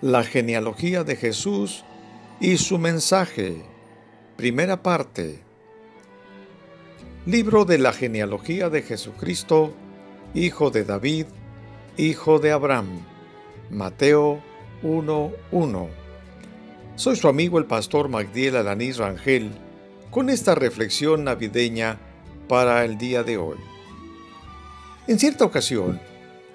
La genealogía de Jesús y su mensaje. Primera parte. Libro de la genealogía de Jesucristo, hijo de David, hijo de Abraham. Mateo 1:1. Soy su amigo el pastor Magdiel Alanís Rangel, con esta reflexión navideña para el día de hoy. En cierta ocasión,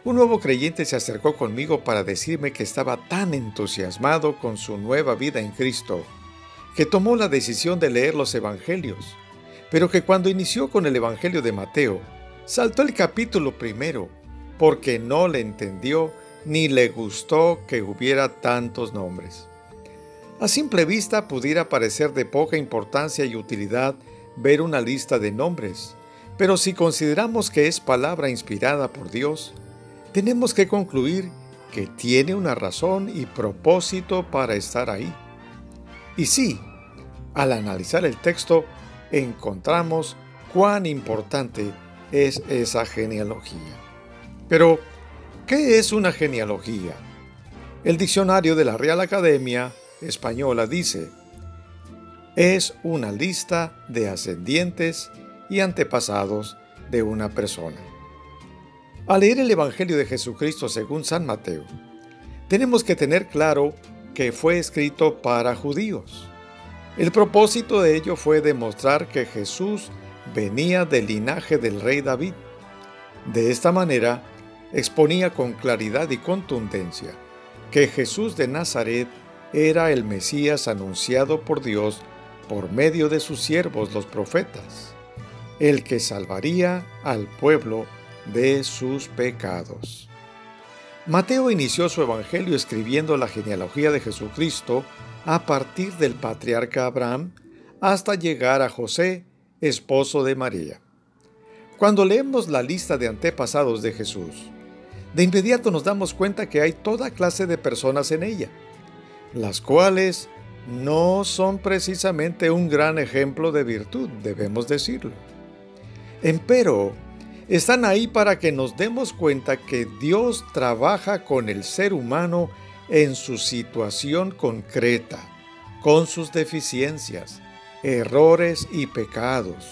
un nuevo creyente se acercó conmigo para decirme que estaba tan entusiasmado con su nueva vida en Cristo, que tomó la decisión de leer los Evangelios, pero que cuando inició con el Evangelio de Mateo, saltó el capítulo primero, porque no le entendió ni le gustó que hubiera tantos nombres. A simple vista pudiera parecer de poca importancia y utilidad ver una lista de nombres, pero si consideramos que es palabra inspirada por Dios, tenemos que concluir que tiene una razón y propósito para estar ahí. Y sí, al analizar el texto, encontramos cuán importante es esa genealogía. Pero, ¿qué es una genealogía? El diccionario de la Real Academia Española dice: es una lista de ascendientes y antepasados de una persona. Al leer el Evangelio de Jesucristo según San Mateo, tenemos que tener claro que fue escrito para judíos. El propósito de ello fue demostrar que Jesús venía del linaje del rey David. De esta manera, exponía con claridad y contundencia que Jesús de Nazaret era el Mesías anunciado por Dios por medio de sus siervos los profetas, el que salvaría al pueblo de sus pecados. Mateo inició su evangelio escribiendo la genealogía de Jesucristo a partir del patriarca Abraham hasta llegar a José, esposo de María. Cuando leemos la lista de antepasados de Jesús, de inmediato nos damos cuenta que hay toda clase de personas en ella, las cuales no son precisamente un gran ejemplo de virtud, debemos decirlo. Empero, están ahí para que nos demos cuenta que Dios trabaja con el ser humano en su situación concreta, con sus deficiencias, errores y pecados.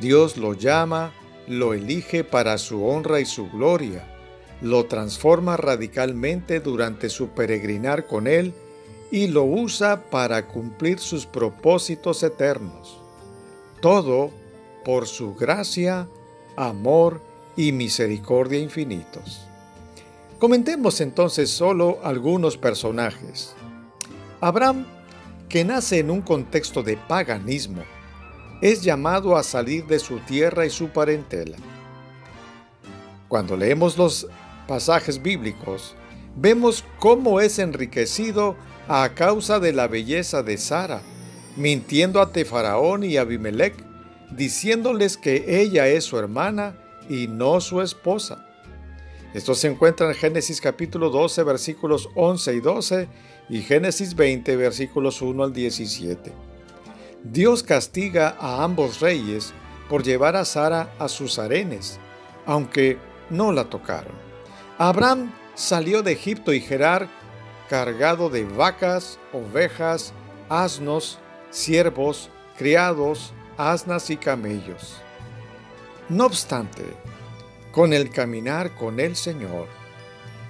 Dios lo llama, lo elige para su honra y su gloria, lo transforma radicalmente durante su peregrinar con Él y lo usa para cumplir sus propósitos eternos. Todo por su gracia, amor y misericordia infinitos. Comentemos entonces solo algunos personajes. Abraham, que nace en un contexto de paganismo, es llamado a salir de su tierra y su parentela. Cuando leemos los pasajes bíblicos, vemos cómo es enriquecido a causa de la belleza de Sara, mintiendo ante Faraón y Abimelech, diciéndoles que ella es su hermana y no su esposa. Esto se encuentra en Génesis capítulo 12, versículos 11 y 12 y Génesis 20, versículos 1 al 17. Dios castiga a ambos reyes por llevar a Sara a sus harenes, aunque no la tocaron. Abraham salió de Egipto y Gerar cargado de vacas, ovejas, asnos, siervos, criados, asnas y camellos. No obstante, con el caminar con el Señor,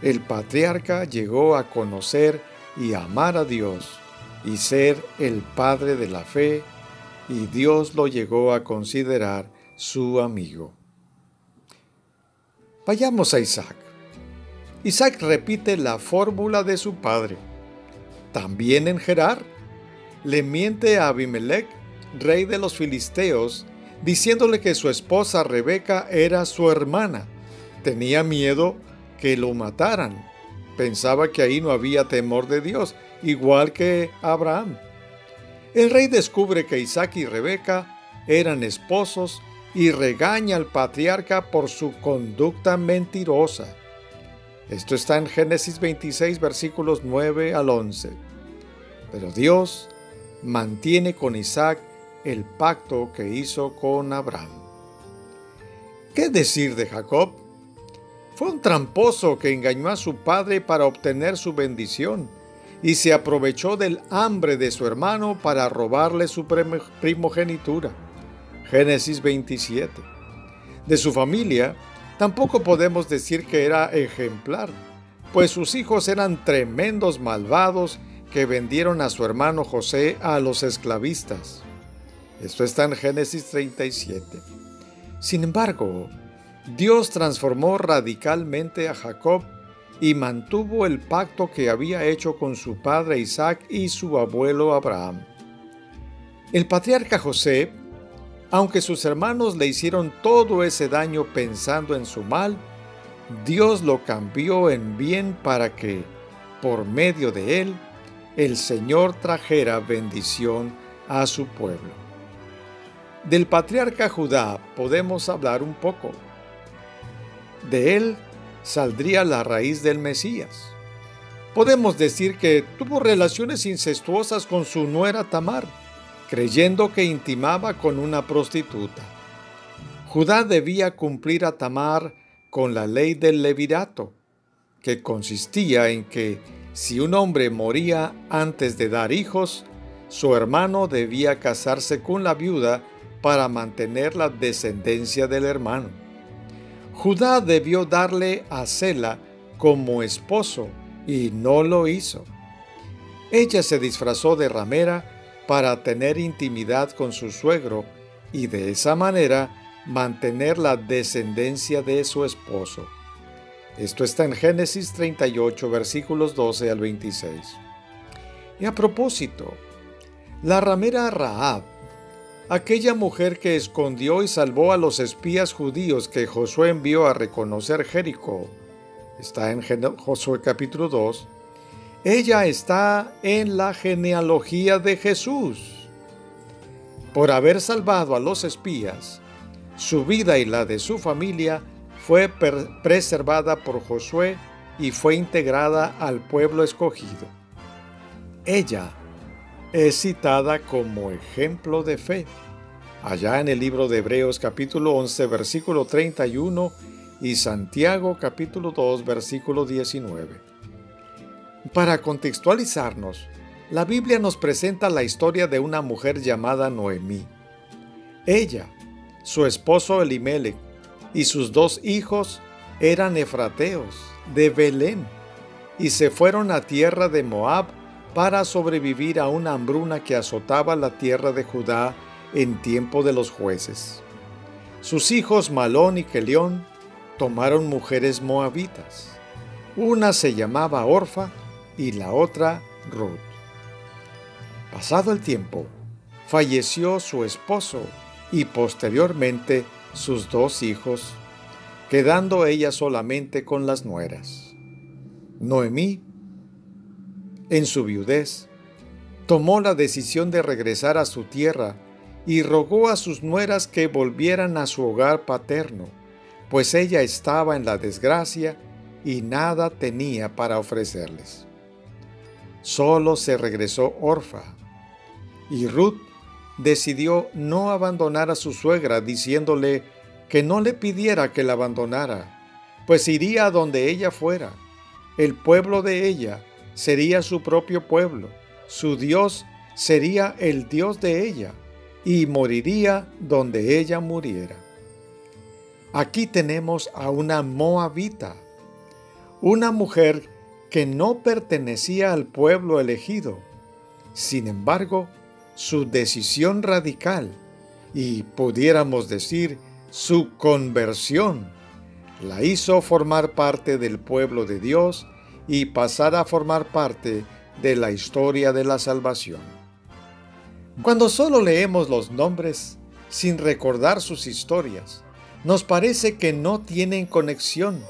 el patriarca llegó a conocer y amar a Dios y ser el padre de la fe, y Dios lo llegó a considerar su amigo. Vayamos a Isaac. Isaac repite la fórmula de su padre. También en Gerar le miente a Abimelech, rey de los filisteos, diciéndole que su esposa Rebeca era su hermana. Tenía miedo que lo mataran. Pensaba que ahí no había temor de Dios, igual que Abraham. El rey descubre que Isaac y Rebeca eran esposos y regaña al patriarca por su conducta mentirosa. Esto está en Génesis 26, versículos 9 al 11. Pero Dios mantiene con Isaac el pacto que hizo con Abraham. ¿Qué decir de Jacob? Fue un tramposo que engañó a su padre para obtener su bendición, y se aprovechó del hambre de su hermano para robarle su primogenitura. Génesis 27. De su familia, tampoco podemos decir que era ejemplar, pues sus hijos eran tremendos malvados que vendieron a su hermano José a los esclavistas. Esto está en Génesis 37. Sin embargo, Dios transformó radicalmente a Jacob y mantuvo el pacto que había hecho con su padre Isaac y su abuelo Abraham. El patriarca José, aunque sus hermanos le hicieron todo ese daño pensando en su mal, Dios lo cambió en bien para que, por medio de él, el Señor trajera bendición a su pueblo. Del patriarca Judá podemos hablar un poco. De él saldría la raíz del Mesías. Podemos decir que tuvo relaciones incestuosas con su nuera Tamar, creyendo que intimaba con una prostituta. Judá debía cumplir a Tamar con la ley del levirato, que consistía en que si un hombre moría antes de dar hijos, su hermano debía casarse con la viuda para mantener la descendencia del hermano. Judá debió darle a Sela como esposo y no lo hizo. Ella se disfrazó de ramera para tener intimidad con su suegro y de esa manera mantener la descendencia de su esposo. Esto está en Génesis 38, versículos 12 al 26. Y a propósito, la ramera Rahab, aquella mujer que escondió y salvó a los espías judíos que Josué envió a reconocer Jericó, está en Josué capítulo 2, ella está en la genealogía de Jesús. Por haber salvado a los espías, su vida y la de su familia fue preservada por Josué y fue integrada al pueblo escogido. Ella es citada como ejemplo de fe, allá en el libro de Hebreos capítulo 11, versículo 31 y Santiago capítulo 2, versículo 19. Para contextualizarnos, la Biblia nos presenta la historia de una mujer llamada Noemí. Ella, su esposo Elimelec y sus 2 hijos eran efrateos de Belén y se fueron a tierra de Moab para sobrevivir a una hambruna que azotaba la tierra de Judá en tiempo de los jueces. Sus hijos Malón y Kelión tomaron mujeres moabitas. Una se llamaba Orfa y la otra Ruth. Pasado el tiempo, falleció su esposo y posteriormente sus 2 hijos, quedando ella solamente con las nueras. Noemí, en su viudez, tomó la decisión de regresar a su tierra y rogó a sus nueras que volvieran a su hogar paterno, pues ella estaba en la desgracia y nada tenía para ofrecerles. Solo se regresó Orfa, y Ruth decidió no abandonar a su suegra, diciéndole que no le pidiera que la abandonara, pues iría a donde ella fuera. El pueblo de ella sería su propio pueblo, su Dios sería el Dios de ella, y moriría donde ella muriera. Aquí tenemos a una moabita, una mujer que no pertenecía al pueblo elegido. Sin embargo, su decisión radical, y pudiéramos decir su conversión, la hizo formar parte del pueblo de Dios y pasar a formar parte de la historia de la salvación. Cuando solo leemos los nombres sin recordar sus historias, nos parece que no tienen conexión,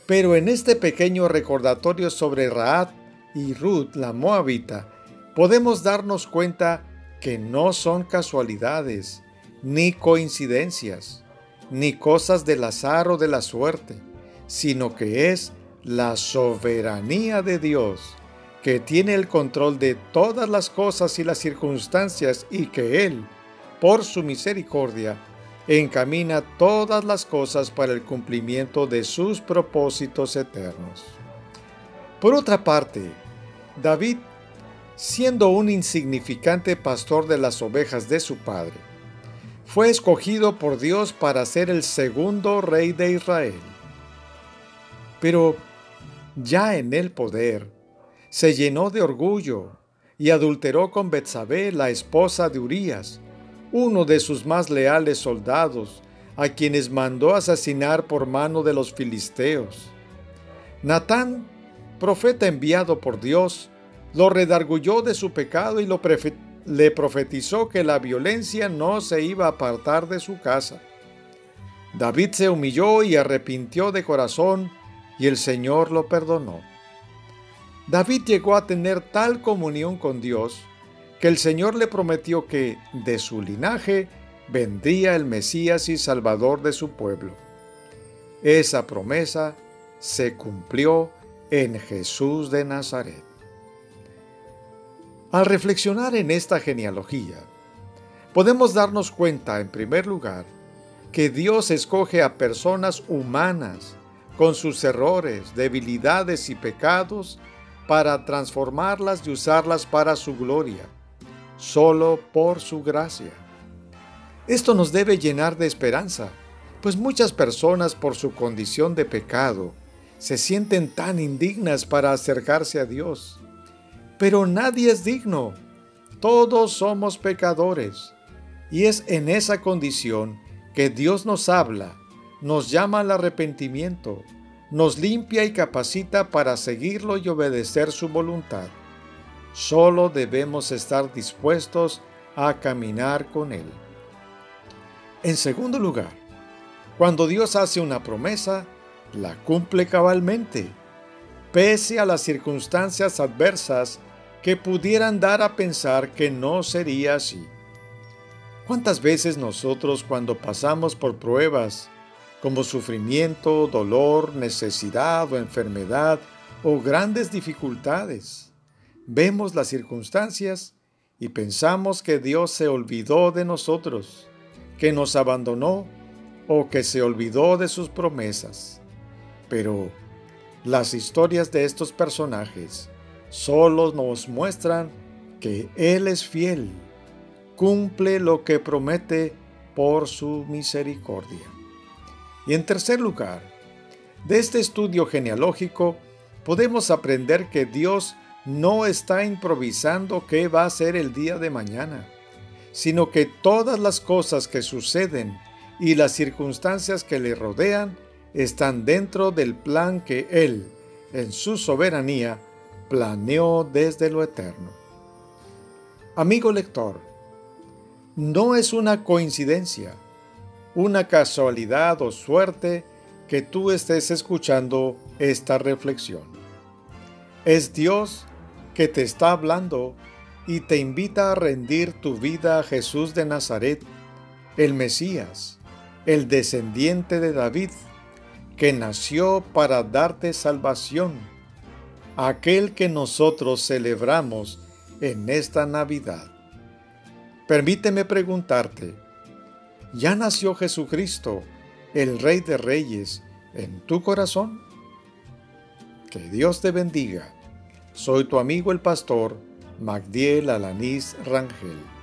pero en este pequeño recordatorio sobre Rahab y Ruth la moabita, podemos darnos cuenta que no son casualidades, ni coincidencias, ni cosas del azar o de la suerte, sino que es la soberanía de Dios, que tiene el control de todas las cosas y las circunstancias y que Él, por su misericordia, encamina todas las cosas para el cumplimiento de sus propósitos eternos. Por otra parte, David, siendo un insignificante pastor de las ovejas de su padre, fue escogido por Dios para ser el segundo rey de Israel. Pero ya en el poder, se llenó de orgullo y adulteró con Betsabé, la esposa de Urías, uno de sus más leales soldados, a quienes mandó asesinar por mano de los filisteos. Natán, profeta enviado por Dios, lo redarguyó de su pecado y le profetizó que la violencia no se iba a apartar de su casa. David se humilló y arrepintió de corazón, y el Señor lo perdonó. David llegó a tener tal comunión con Dios que el Señor le prometió que de su linaje vendría el Mesías y Salvador de su pueblo. Esa promesa se cumplió en Jesús de Nazaret. Al reflexionar en esta genealogía, podemos darnos cuenta, en primer lugar, que Dios escoge a personas humanas con sus errores, debilidades y pecados para transformarlas y usarlas para su gloria, solo por su gracia. Esto nos debe llenar de esperanza, pues muchas personas por su condición de pecado se sienten tan indignas para acercarse a Dios. Pero nadie es digno, todos somos pecadores, y es en esa condición que Dios nos habla, nos llama al arrepentimiento, nos limpia y capacita para seguirlo y obedecer su voluntad. Solo debemos estar dispuestos a caminar con Él. En segundo lugar, cuando Dios hace una promesa, la cumple cabalmente, pese a las circunstancias adversas que pudieran dar a pensar que no sería así. ¿Cuántas veces nosotros, cuando pasamos por pruebas como sufrimiento, dolor, necesidad o enfermedad o grandes dificultades, vemos las circunstancias y pensamos que Dios se olvidó de nosotros, que nos abandonó o que se olvidó de sus promesas? Pero las historias de estos personajes solo nos muestran que Él es fiel, cumple lo que promete por su misericordia. Y en tercer lugar, de este estudio genealógico podemos aprender que Dios no está improvisando qué va a ser el día de mañana, sino que todas las cosas que suceden y las circunstancias que le rodean están dentro del plan que Él, en su soberanía, planeó desde lo eterno. Amigo lector, no es una coincidencia, una casualidad o suerte que tú estés escuchando esta reflexión. Es Dios que te está hablando y te invita a rendir tu vida a Jesús de Nazaret, el Mesías, el descendiente de David, que nació para darte salvación, aquel que nosotros celebramos en esta Navidad. Permíteme preguntarte, ¿ya nació Jesucristo, el Rey de Reyes, en tu corazón? Que Dios te bendiga. Soy tu amigo el pastor Magdiel Alanís Rangel.